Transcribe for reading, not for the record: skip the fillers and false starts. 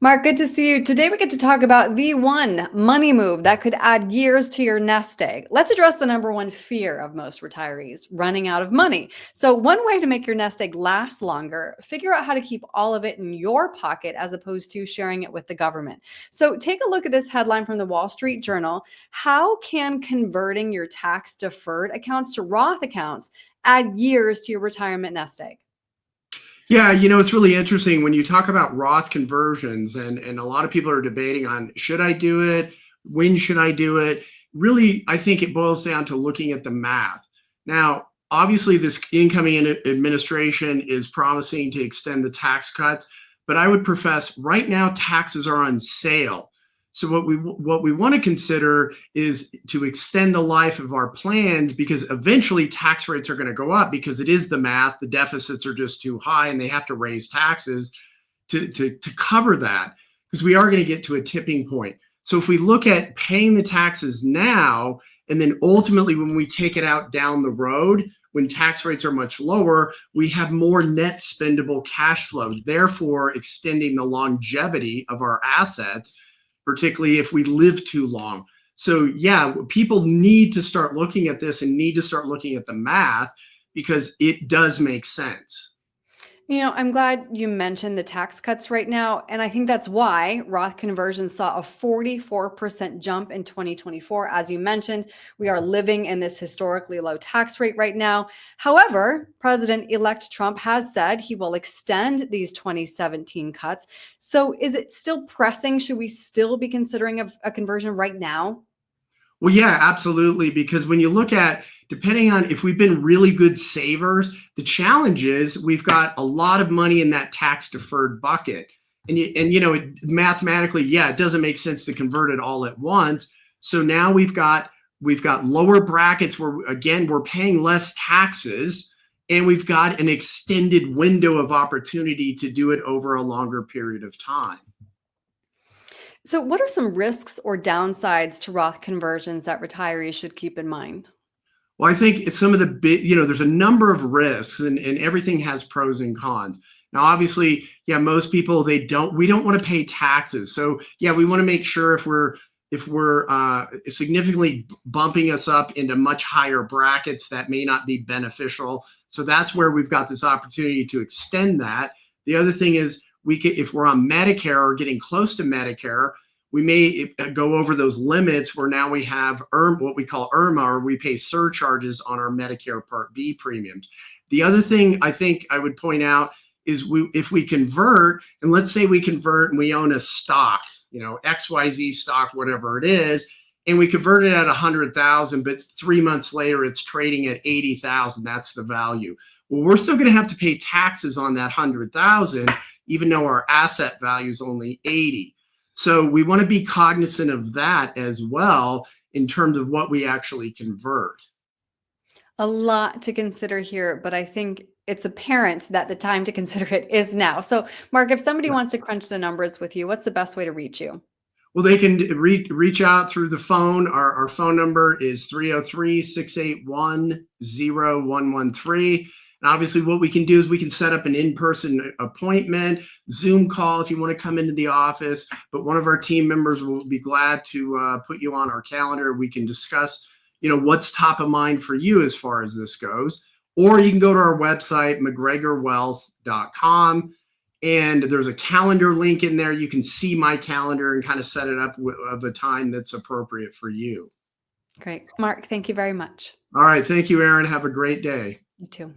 Mark, good to see you. Today, we get to talk about the one money move that could add years to your nest egg. Let's address the number one fear of most retirees: running out of money. So, one way to make your nest egg last longer: figure out how to keep all of it in your pocket as opposed to sharing it with the government. So, take a look at this headline from the Wall Street Journal. How can converting your tax deferred accounts to Roth accounts add years to your retirement nest egg? Yeah, it's really interesting when you talk about Roth conversions, and a lot of people are debating on should I do it? When should I do it? Really, I think it boils down to looking at the math. Now, obviously, this incoming administration is promising to extend the tax cuts, but I would profess right now taxes are on sale. So what we want to consider is to extend the life of our plans, because eventually tax rates are going to go up because it is the math. The deficits are just too high and they have to raise taxes to cover that, because we are going to get to a tipping point. So if we look at paying the taxes now, and then ultimately when we take it out down the road, when tax rates are much lower, we have more net spendable cash flow, therefore extending the longevity of our assets, particularly if we live too long. So yeah, people need to start looking at this and need to start looking at the math, because it does make sense. I'm glad you mentioned the tax cuts right now. And I think that's why Roth conversions saw a 44% jump in 2024. As you mentioned, we are living in this historically low tax rate right now. However, President-elect Trump has said he will extend these 2017 cuts. So is it still pressing? Should we still be considering a conversion right now? Well, yeah, absolutely. Because when you look at, depending on if we've been really good savers, the challenge is we've got a lot of money in that tax deferred bucket. Mathematically, yeah, it doesn't make sense to convert it all at once. So now we've got lower brackets where, again, we're paying less taxes, and we've got an extended window of opportunity to do it over a longer period of time. So, what are some risks or downsides to Roth conversions that retirees should keep in mind? Well, I think it's some of the big, there's a number of risks, and everything has pros and cons. Now, obviously, yeah, most people, we don't want to pay taxes. So yeah, we want to make sure if we're significantly bumping us up into much higher brackets, that may not be beneficial. So that's where we've got this opportunity to extend that. The other thing is, if we're on Medicare or getting close to Medicare, we may go over those limits where now we have what we call IRMA, or we pay surcharges on our Medicare Part B premiums. The other thing I think I would point out is if we convert, and let's say we convert and we own a stock, XYZ stock, whatever it is, and we convert it at 100,000, but 3 months later it's trading at 80,000. That's the value. Well, we're still going to have to pay taxes on that 100,000, even though our asset value is only 80. So we want to be cognizant of that as well in terms of what we actually convert. A lot to consider here, but I think it's apparent that the time to consider it is now. So, Mark, if somebody wants to crunch the numbers with you, what's the best way to reach you? Well, they can reach out through the phone. Our phone number is 303-681-0113. And obviously what we can do is we can set up an in-person appointment, Zoom call if you want to come into the office. But one of our team members will be glad to put you on our calendar. We can discuss, what's top of mind for you as far as this goes. Or you can go to our website, mcgregorwealth.com. And there's a calendar link in there. You can see my calendar and kind of set it up of a time that's appropriate for you. Great. Mark, thank you very much. All right. Thank you, Aaron. Have a great day. You too.